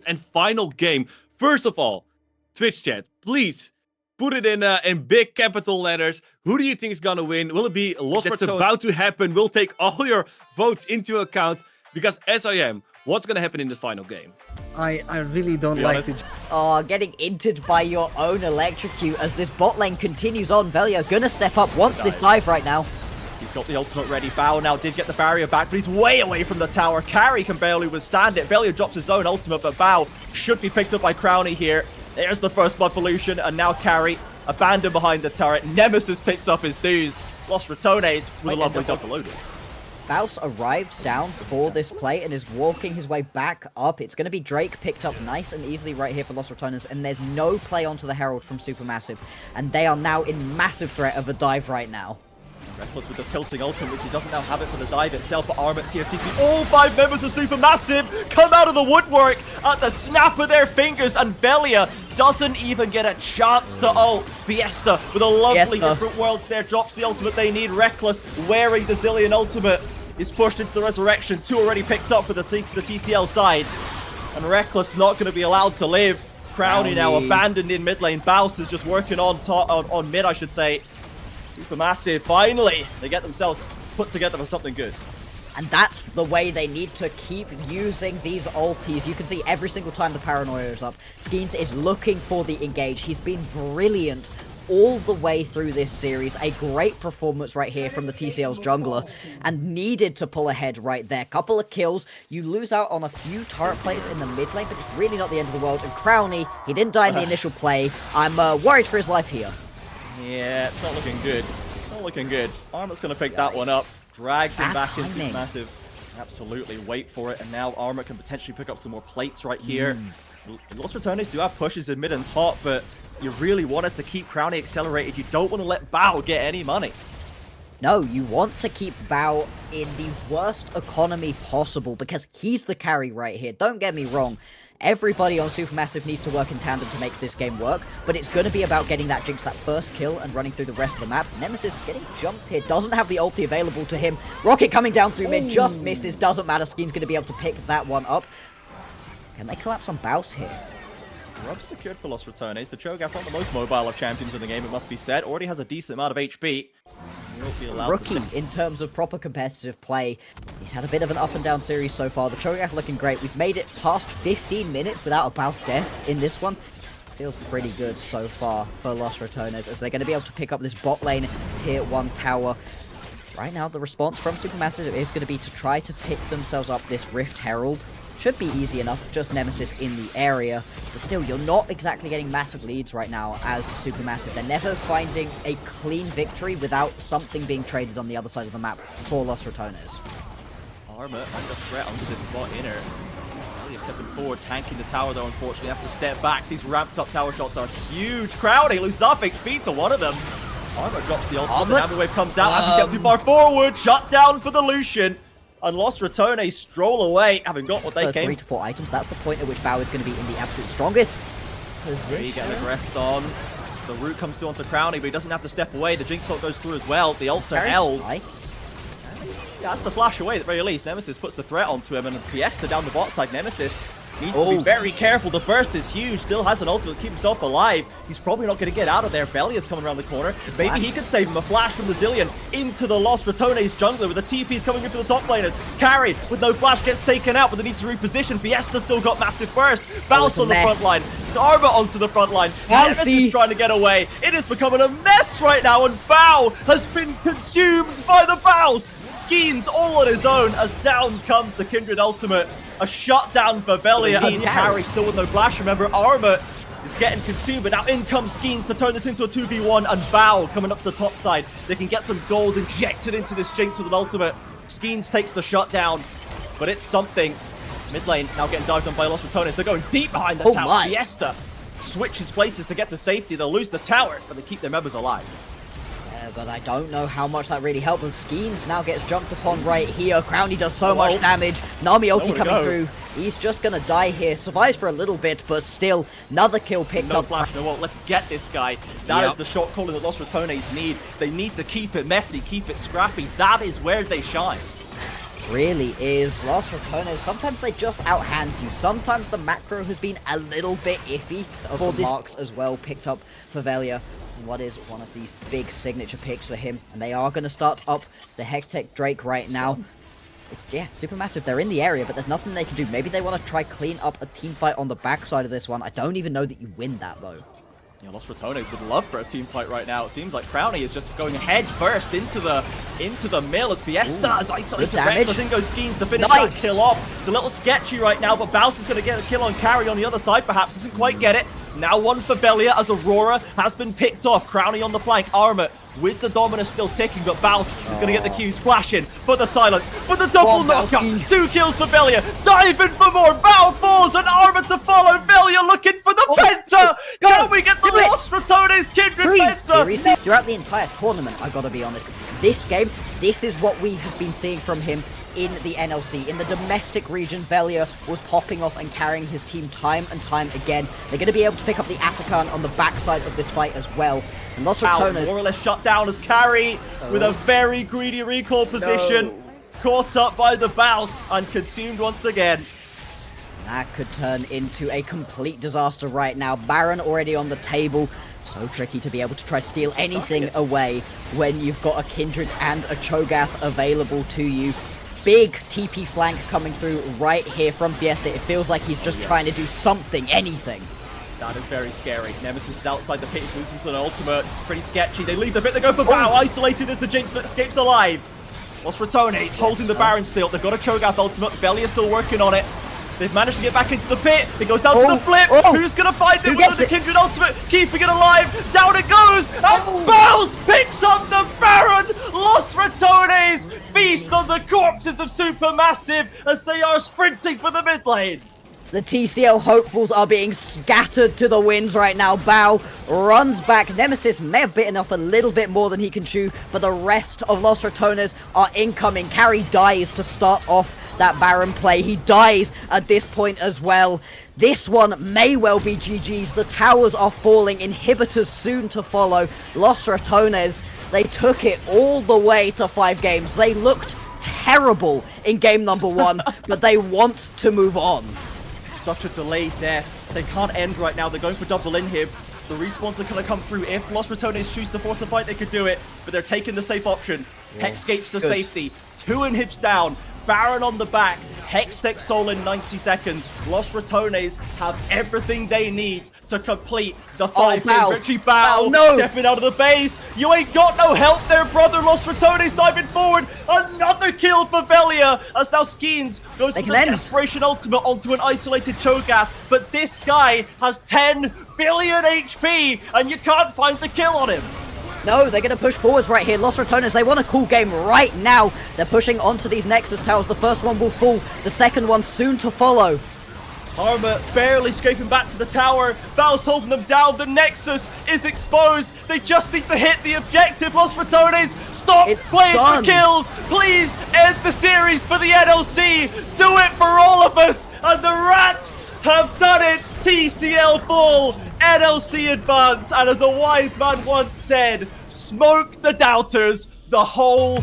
and final game. First of all, Twitch chat, please put it in big capital letters. Who do you think is gonna win? Will it be Lost Ratones? That's about to happen. We'll take all your votes into account because SIM, what's gonna happen in this final game? I really don't like it. Oh, getting inted by your own electrocute as this bot lane continues on. Velia gonna step up, wants this dive right now. He's got the ultimate ready. Bao now did get the barrier back, but he's way away from the tower. Carry can barely withstand it. Velia drops his own ultimate, but Bao should be picked up by Crownie here. There's the first blood pollution, and now Carry abandoned behind the turret. Nemesis picks up his dues. Lost Ratones with a lovely double loaded. Baus arrived down for this play and is walking his way back up. It's going to be Drake picked up nice and easily right here for Lost Ratones, and there's no play onto the Herald from SuperMassive, and they are now in massive threat of a dive right now. Reckless with the tilting ultimate, which he doesn't now have it for the dive itself, but Armit's here TP. All 5 members of SuperMassive come out of the woodwork at the snap of their fingers, and Velia doesn't even get a chance to ult. Fiesta with a lovely different worlds there, drops the ultimate they need. Reckless wearing the Zillion ultimate is pushed into the resurrection. 2 already picked up for the TCL side, and Reckless not going to be allowed to live. Crownie now abandoned in mid lane. Baus is just working on mid, I should say. SuperMassive, finally, they get themselves put together for something good. And that's the way they need to keep using these ultis. You can see every single time the paranoia is up, Skeens is looking for the engage. He's been brilliant all the way through this series. A great performance right here from the TCL's jungler, and needed to pull ahead right there. Couple of kills. You lose out on a few turret plays in the mid lane, but it's really not the end of the world. And Crownie, he didn't die in the initial play. I'm worried for his life here. Yeah, it's not looking good. It's not looking good. Armit's going to pick that one up. Drags him back into SuperMassive. Absolutely, wait for it. And now Armit can potentially pick up some more plates right here. Lost Ratones do have pushes in mid and top, but you really wanted to keep Crownie accelerated. You don't want to let Bao get any money. No, you want to keep Bao in the worst economy possible because he's the carry right here. Don't get me wrong. Everybody on SuperMassive needs to work in tandem to make this game work, but it's going to be about getting that Jinx, that first kill, and running through the rest of the map. Nemesis getting jumped here, doesn't have the ulti available to him. Rocket coming down through mid, just misses, doesn't matter. Skeen's going to be able to pick that one up. Can they collapse on Baus here? Rub secured for Lost Ratones. The Cho'Gath, not the most mobile of champions in the game, it must be said. Already has a decent amount of HP. Rookie in terms of proper competitive play. He's had a bit of an up and down series so far. The Cho'Gath looking great. We've made it past 15 minutes without a Baus death in this one. Feels pretty good so far for Lost Ratones, as they're going to be able to pick up this bot lane tier 1 tower. Right now, the response from SuperMassive is going to be to try to pick themselves up this Rift Herald. Should be easy enough, just Nemesis in the area. But still, you're not exactly getting massive leads right now as SuperMassive. They're never finding a clean victory without something being traded on the other side of the map for Lost Ratones. Armit under threat onto this bot inner. Velia stepping forward, tanking the tower though, unfortunately has to step back. These ramped up tower shots are huge. Crownie loses off HP to one of them. Armit drops the ultimate, the Hammer Wave comes out as he steps too far forward. Shut down for the Lucian. And Lost Ratones stroll away, having got what they came. 3 to 4 items, that's the point at which Bao is going to be in the absolute strongest position. There you get aggressed on. The root comes through onto Crownie, but he doesn't have to step away. The Jinx ult goes through as well. The ults are held. Yeah, that's the flash away at the very least. Nemesis puts the threat onto him, and Fiesta down the bot side. Nemesis needs to be very careful. The burst is huge. Still has an ultimate to keep himself alive. He's probably not going to get out of there. Velia's coming around the corner. Maybe he could save him. A flash from the Zillion into the Lost Ratones jungler with the TPs coming into the top laners. Carry with no flash gets taken out, but they need to reposition. Fiesta still got massive burst. Baus on the front line. Armor onto the front line. Nemesis trying to get away. It is becoming a mess right now, and Bao has been consumed by the Baus. Skeens all on his own as down comes the Kindred ultimate. A shutdown for Velia, and Carry still with no flash. Remember, Armor is getting consumed, but now in comes Skeens to turn this into a 2v1, and Bao coming up to the top side. They can get some gold injected into this Jinx with an ultimate. Skeens takes the shutdown, but it's something. Mid lane now getting dived on by Lost Ratones. They're going deep behind the tower. Fiesta switches places to get to safety. They'll lose the tower, but they keep their members alive. But I don't know how much that really helps. Skeens now gets jumped upon right here. Crownie does so much damage. Nami ulti coming through. He's just going to die here. Survives for a little bit, but still, another kill picked up. Flash, no, let's get this guy. That is the shot caller that Lost Ratones need. They need to keep it messy, keep it scrappy. That is where they shine. really is. Los Ratones, sometimes they just outhands you. Sometimes the macro has been a little bit iffy for this. Marks as well picked up for Velia. What is one of these big signature picks for him? And they are going to start up the Hectech Drake right now. Yeah, Supermassive, they're in the area, but there's nothing they can do. Maybe they want to try clean up a team fight on the backside of this one. I don't even know that you win that, though. Yeah, Los Ratones would love for a team fight right now. It seems like Crownie is just going head first into the mill as Fiesta is isolated. Reckless schemes to finish that kill off. It's a little sketchy right now, but Baus is going to get a kill on Carry on the other side, perhaps. Doesn't quite get it. Now one for Velia as Aurora has been picked off. Crownie on the flank. Armor with the Dominus still ticking, but Baus is going to get the Qs flashing for the silence, for the double knockup. 2 kills for Velia. Diving for more. Bao falls and Armor to follow. Velia looking for the Penta. Can we get the Los Ratones Kindred Penta? Throughout the entire tournament, I gotta be honest, this game, this is what we have been seeing from him in the NLC. In the domestic region, Velia was popping off and carrying his team time and time again. They're going to be able to pick up the Atakan on the backside of this fight as well. And Los Ratones more or less shut down as Carry with a very greedy recall position. Caught up by the Baus and consumed once again. That could turn into a complete disaster right now. Baron already on the table. So tricky to be able to try steal anything away when you've got a Kindred and a Cho'Gath available to you. Big TP flank coming through right here from Fiesta. It feels like he's just trying to do something, anything. That is very scary. Nemesis is outside the pitch, losing an ultimate. It's pretty sketchy. They leave the bit, they go for Bao. Isolated as the Jinx, but escapes alive. Los Ratones holding the Baron still. They've got a Cho'Gath ultimate. Velia still working on it. They've managed to get back into the pit. It goes down to the flip. Who's going to find it with the Kindred ultimate? Keeping it alive. Down it goes. And Baus picks up the Baron. Los Ratones feast on the corpses of Supermassive as they are sprinting for the mid lane. The TCL hopefuls are being scattered to the winds right now. Bao runs back. Nemesis may have bitten off a little bit more than he can chew, but the rest of Los Ratones are incoming. Carry dies to start off that Baron play. He dies at this point as well. This one may well be GG's. The towers are falling. Inhibitors soon to follow. Los Ratones, they took it all the way to 5 games. They looked terrible in game number 1, but they want to move on. Such a delayed death. They can't end right now. They're going for double inhib. The respawns are going to come through. If Los Ratones choose to force a fight, they could do it, but they're taking the safe option. Hex gates to safety. 2 inhibs down. Baron on the back. Hextech Soul in 90 seconds. Los Ratones have everything they need to complete the 5-game victory. Bao stepping out of the base. You ain't got no help there, brother. Los Ratones diving forward. Another kill for Velia as now Skeens goes for the Desperation Ultimate onto an isolated Cho'Gath. But this guy has 10 billion HP and you can't find the kill on him. No, they're going to push forwards right here. Los Ratones, they want a cool game right now. They're pushing onto these Nexus towers. The first one will fall. The second one soon to follow. Armor barely scraping back to the tower. Baus holding them down. The Nexus is exposed. They just need to hit the objective. Los Ratones, stop playing for kills. Please end the series for the NLC. Do it for all of us. And the Rats have done it. TCL full. NLC advance. And as a wise man once said, smoke the doubters the whole